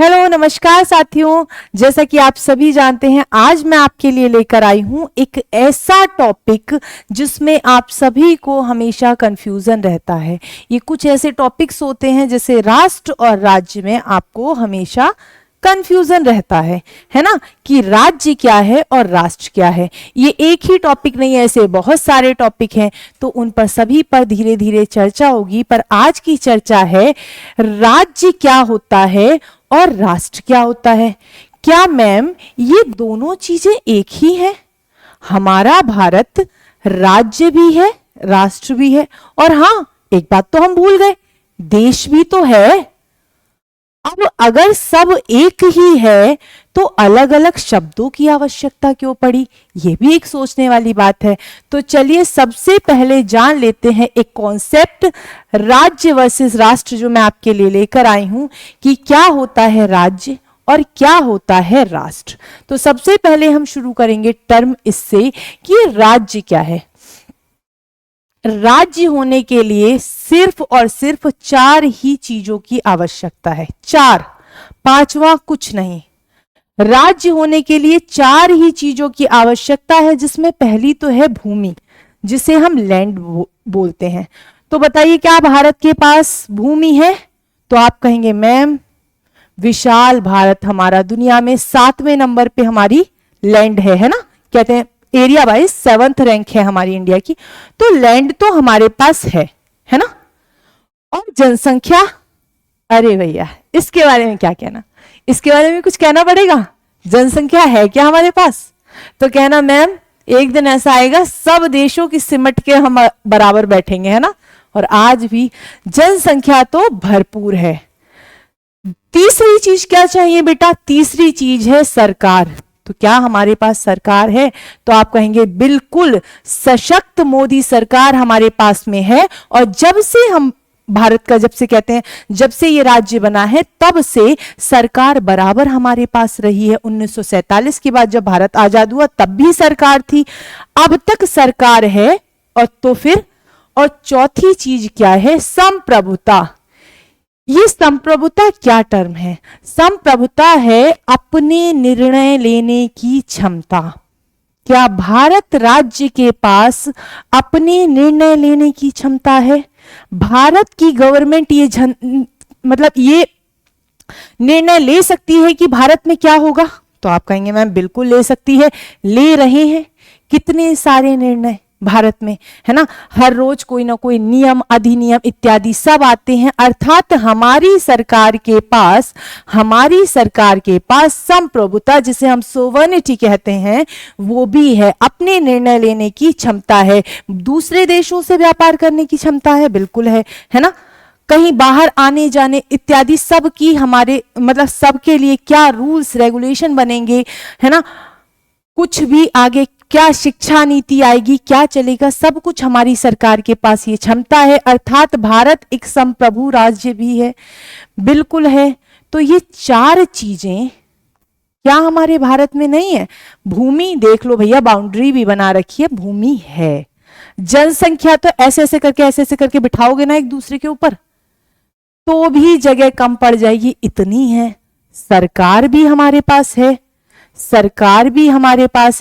Hello नमस्कार साथियों, जैसा कि आप सभी जानते हैं आज मैं आपके लिए लेकर आई हूं एक ऐसा टॉपिक जिसमें आप सभी को हमेशा कंफ्यूजन रहता है। ये कुछ ऐसे टॉपिक्स होते हैं जैसे राष्ट्र और राज्य में आपको हमेशा कंफ्यूजन रहता है ना, कि राज्य क्या है और राष्ट्र क्या है। ये एक ही टॉपिक नहीं है, ऐसे बहुत सारे टॉपिक हैं, तो उन पर सभी पर धीरे धीरे चर्चा होगी। पर आज की चर्चा है राज्य क्या होता है और राष्ट्र क्या होता है। क्या मैम ये दोनों चीजें एक ही हैं? हमारा भारत राज्य भी है राष्ट्र भी है, और हाँ एक बात तो हम भूल गए, देश भी तो है। अब अगर सब एक ही है तो अलग अलग शब्दों की आवश्यकता क्यों पड़ी? ये भी एक सोचने वाली बात है। तो चलिए सबसे पहले जान लेते हैं एक कॉन्सेप्ट राज्य वर्सेस राष्ट्र जो मैं आपके लिए लेकर आई हूं, कि क्या होता है राज्य और क्या होता है राष्ट्र। तो सबसे पहले हम शुरू करेंगे टर्म इससे कि राज्य क्या है। राज्य होने के लिए सिर्फ और सिर्फ 4 ही चीजों की आवश्यकता है। 4, पांचवा कुछ नहीं। राज्य होने के लिए 4 ही चीजों की आवश्यकता है, जिसमें पहली तो है भूमि, जिसे हम लैंड बोलते हैं। तो बताइए क्या भारत के पास भूमि है? तो आप कहेंगे मैम विशाल भारत हमारा, दुनिया में 7वें नंबर पे हमारी लैंड है ना, कहते हैं एरिया वाइज 7th रैंक है हमारी इंडिया की। तो लैंड तो हमारे पास है ना। और जनसंख्या, अरे भैया इसके बारे में क्या कहना, इसके बारे में कुछ कहना पड़ेगा। जनसंख्या है क्या हमारे पास? तो कहना मैम एक दिन ऐसा आएगा सब देशों की सिमट के हम बराबर बैठेंगे, है ना। और आज भी जनसंख्या तो भरपूर है। तीसरी चीज क्या चाहिए बेटा? तीसरी चीज है सरकार। तो क्या हमारे पास सरकार है? तो आप कहेंगे बिल्कुल, सशक्त मोदी सरकार हमारे पास में है। और जब से हम भारत का, जब से कहते हैं जब से ये राज्य बना है, तब से सरकार बराबर हमारे पास रही है। 1947 के बाद जब भारत आजाद हुआ तब भी सरकार थी, अब तक सरकार है। और तो फिर और चौथी चीज क्या है? संप्रभुता। ये संप्रभुता क्या टर्म है? संप्रभुता है अपने निर्णय लेने की क्षमता। क्या भारत राज्य के पास अपने निर्णय लेने की क्षमता है? भारत की गवर्नमेंट मतलब ये निर्णय ले सकती है कि भारत में क्या होगा? तो आप कहेंगे मैम बिल्कुल ले सकती है, ले रहे हैं कितने सारे निर्णय भारत में, है ना। हर रोज कोई ना कोई नियम, अधिनियम इत्यादि सब आते हैं। अर्थात हमारी सरकार के पास संप्रभुता, जिसे हम सोवर्निटी कहते हैं, वो भी है। अपने निर्णय लेने की क्षमता है। दूसरे देशों से व्यापार करने की क्षमता है, बिल्कुल है ना। कहीं बाहर आने जाने इत्यादि सब की हमारे मतलब सबके लिए क्या रूल्स रेगुलेशन बनेंगे, है ना। कुछ भी आगे क्या शिक्षा नीति आएगी, क्या चलेगा, सब कुछ हमारी सरकार के पास ये क्षमता है। अर्थात भारत एक संप्रभु राज्य भी है, बिल्कुल है। तो ये 4 चीजें क्या हमारे भारत में नहीं है? भूमि देख लो भैया, बाउंड्री भी बना रखी है, भूमि है। जनसंख्या तो ऐसे ऐसे करके बिठाओगे ना एक दूसरे के ऊपर तो भी जगह कम पड़ जाएगी, इतनी है। सरकार भी हमारे पास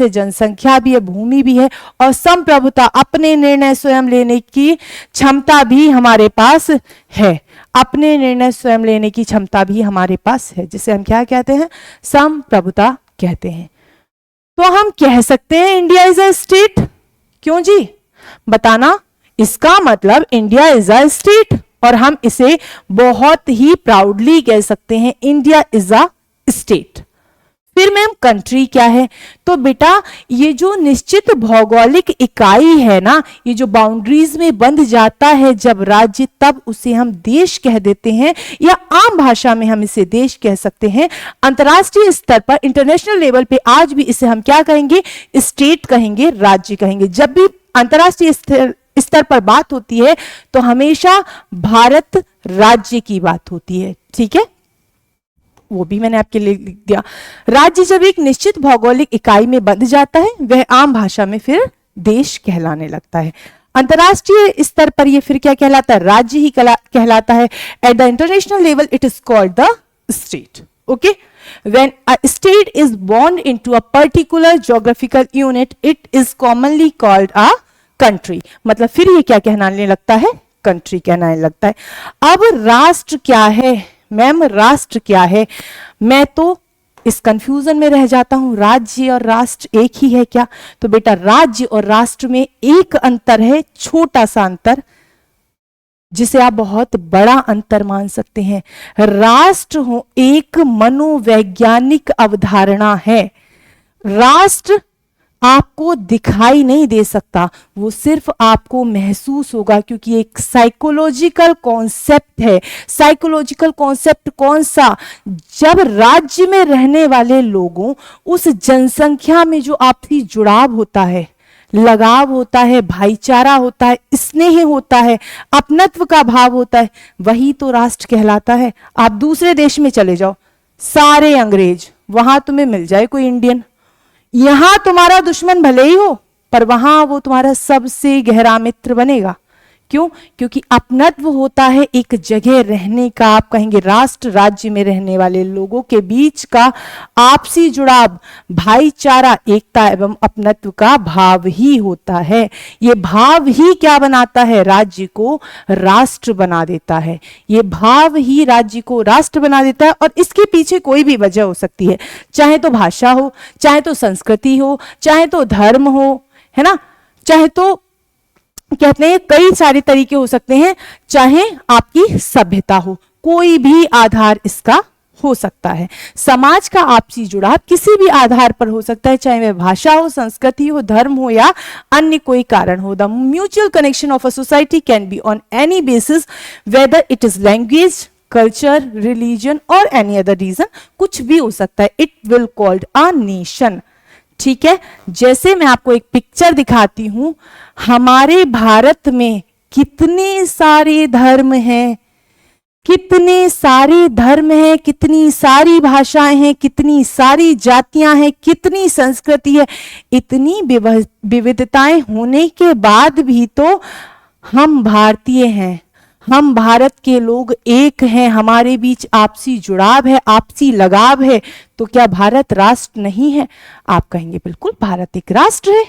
है, जनसंख्या भी है, भूमि भी है, और संप्रभुता अपने निर्णय स्वयं लेने की क्षमता भी हमारे पास है। अपने निर्णय स्वयं लेने की क्षमता भी हमारे पास है, जिसे हम क्या कहते हैं? संप्रभुता कहते हैं। तो हम कह सकते हैं इंडिया इज अ स्टेट। क्यों जी बताना? इसका मतलब इंडिया इज अ स्टेट, और हम इसे बहुत ही प्राउडली कह सकते हैं, इंडिया इज अ स्टेट। फिर मैम कंट्री क्या है? तो बेटा ये जो निश्चित भौगोलिक इकाई है ना, ये जो बाउंड्रीज में बंध जाता है जब राज्य, तब उसे हम देश कह देते हैं, या आम भाषा में हम इसे देश कह सकते हैं। अंतर्राष्ट्रीय स्तर पर, इंटरनेशनल लेवल पे आज भी इसे हम क्या कहेंगे? स्टेट कहेंगे, राज्य कहेंगे। जब भी अंतर्राष्ट्रीय स्तर पर बात होती है तो हमेशा भारत राज्य की बात होती है, ठीक है। वो भी मैंने आपके लिए लिख दिया। राज्य जब एक निश्चित भौगोलिक इकाई में बंध जाता है, वह आम भाषा में फिर देश कहलाने लगता है। अंतरराष्ट्रीय स्तर पर ये फिर क्या कहलाता है? राज्य ही कहलाता है। At the international level it is called the state. Okay, when a state is born into a particular geographical unit, it is commonly called a country. मतलब फिर ये क्या कहलाने लगता है? कंट्री कहलाने लगता है. अब राष्ट्र क्या है मैम? राष्ट्र क्या है? मैं तो इस कंफ्यूजन में रह जाता हूं, राज्य और राष्ट्र एक ही है क्या? तो बेटा राज्य और राष्ट्र में एक अंतर है, छोटा सा अंतर, जिसे आप बहुत बड़ा अंतर मान सकते हैं. राष्ट्र हो एक मनोवैज्ञानिक अवधारणा है. राष्ट्र आपको दिखाई नहीं दे सकता, वो सिर्फ आपको महसूस होगा, क्योंकि एक साइकोलॉजिकल कॉन्सेप्ट है. साइकोलॉजिकल कॉन्सेप्ट कौन सा? जब राज्य में रहने वाले लोगों, उस जनसंख्या में जो आपसी जुड़ाव होता है, लगाव होता है, भाईचारा होता है, स्नेह होता है, अपनत्व का भाव होता है, वही तो राष्ट्र कहलाता है. आप दूसरे देश में चले जाओ, सारे अंग्रेज, वहां तुम्हें मिल जाए कोई इंडियन, यहां तुम्हारा दुश्मन भले ही हो, पर वहां वो तुम्हारा सबसे गहरा मित्र बनेगा. क्यों? क्योंकि अपनत्व होता है एक जगह रहने का. आप कहेंगे राष्ट्र राज्य में रहने वाले लोगों के बीच का आपसी जुड़ाव, भाईचारा, एकता एवं अपनत्व का भाव ही होता है. ये भाव ही क्या बनाता है? राज्य को राष्ट्र बना देता है. ये भाव ही राज्य को राष्ट्र बना देता है. और इसके पीछे कोई भी वजह हो सकती है, चाहे तो भाषा हो, चाहे तो संस्कृति हो, चाहे तो धर्म हो, है ना, चाहे तो कहते हैं कई सारे तरीके हो सकते हैं, चाहे आपकी सभ्यता हो, कोई भी आधार इसका हो सकता है. समाज का आपसी जुड़ाव किसी भी आधार पर हो सकता है, चाहे वह भाषा हो, संस्कृति हो, धर्म हो या अन्य कोई कारण हो. The mutual connection of a society can be on any basis, whether it is language, culture, religion और एनी अदर रीजन. कुछ भी हो सकता है. It will called a nation. ठीक है, जैसे मैं आपको एक पिक्चर दिखाती हूं, हमारे भारत में कितने सारे धर्म हैं, कितने सारे धर्म हैं, कितनी सारी भाषाएं हैं, कितनी सारी जातियां हैं, कितनी संस्कृति है. इतनी विविधताएं होने के बाद भी तो हम भारतीय हैं, हम भारत के लोग एक हैं, हमारे बीच आपसी जुड़ाव है, आपसी लगाव है. तो क्या भारत राष्ट्र नहीं है? आप कहेंगे बिल्कुल भारत एक राष्ट्र है,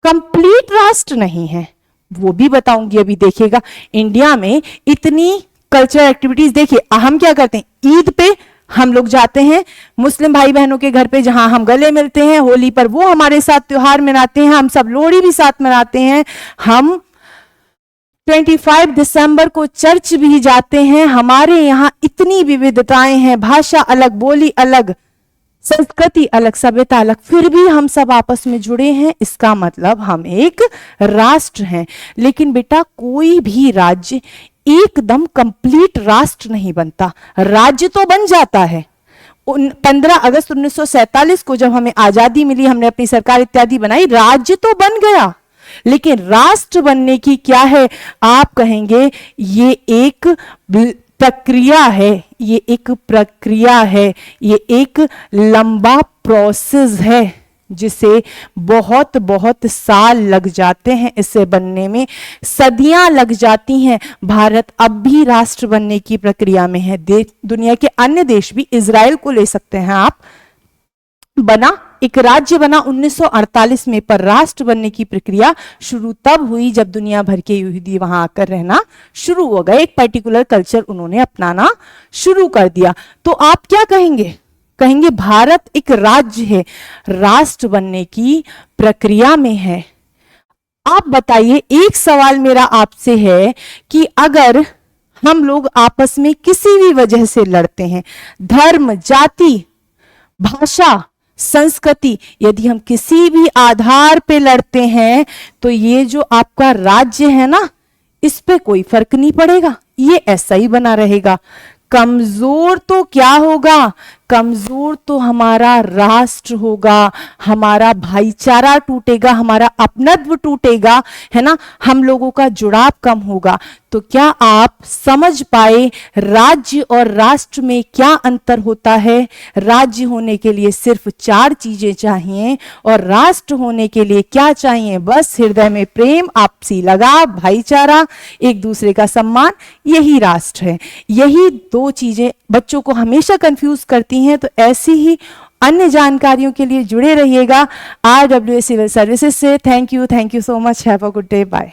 कंप्लीट राष्ट्र नहीं है. वो भी बताऊंगी अभी, देखिएगा. इंडिया में इतनी कल्चरल एक्टिविटीज, देखिए हम क्या करते हैं, ईद पे हम लोग जाते हैं मुस्लिम भाई बहनों के घर पे, जहां हम गले मिलते हैं. होली पर वो हमारे साथ त्योहार मनाते हैं, हम सब लोहड़ी भी साथ मनाते हैं. हम 25 दिसंबर को चर्च भी जाते हैं. हमारे यहाँ इतनी विविधताएं हैं, भाषा अलग, बोली अलग, संस्कृति अलग, सभ्यता अलग, फिर भी हम सब आपस में जुड़े हैं. इसका मतलब हम एक राष्ट्र हैं. लेकिन बेटा कोई भी राज्य एकदम कंप्लीट राष्ट्र नहीं बनता. राज्य तो बन जाता है. 15 अगस्त 1947 को जब हमें आजादी मिली, हमने अपनी सरकार इत्यादि बनाई, राज्य तो बन गया. लेकिन राष्ट्र बनने की क्या है? आप कहेंगे ये एक प्रक्रिया है, ये एक प्रक्रिया है, ये एक लंबा प्रोसेस है, जिसे बहुत बहुत साल लग जाते हैं. इसे बनने में सदियां लग जाती हैं. भारत अब भी राष्ट्र बनने की प्रक्रिया में है. दुनिया के अन्य देश भी, इजराइल को ले सकते हैं आप, बना, एक राज्य बना 1948 में, पर राष्ट्र बनने की प्रक्रिया शुरू तब हुई जब दुनिया भर के यहूदी वहां आकर रहना शुरू हो गए. एक पर्टिकुलर कल्चर उन्होंने अपनाना शुरू कर दिया. तो आप क्या कहेंगे? कहेंगे भारत एक राज्य है, राष्ट्र बनने की प्रक्रिया में है. आप बताइए, एक सवाल मेरा आपसे है कि अगर हम लोग आपस में किसी भी वजह से लड़ते हैं, धर्म, जाति, भाषा, संस्कृति, यदि हम किसी भी आधार पे लड़ते हैं, तो ये जो आपका राज्य है ना, इस पे कोई फर्क नहीं पड़ेगा, ये ऐसा ही बना रहेगा. कमजोर तो क्या होगा? कमजोर तो हमारा राष्ट्र होगा, हमारा भाईचारा टूटेगा, हमारा अपनत्व टूटेगा, है ना, हम लोगों का जुड़ाव कम होगा। तो क्या आप समझ पाए राज्य और राष्ट्र में क्या अंतर होता है? राज्य होने के लिए सिर्फ 4 चीजें चाहिए और राष्ट्र होने के लिए क्या चाहिए? बस हृदय में प्रेम, आपसी लगाव, भाईचारा, एक दूसरे का सम्मान, यही राष्ट्र है। यही 2 चीजें बच्चों को हमेशा कंफ्यूज करती हैं। तो ऐसी ही अन्य जानकारियों के लिए जुड़े रहिएगा RWA सिविल सर्विसेज से। Thank you so much. Have a good day. Bye.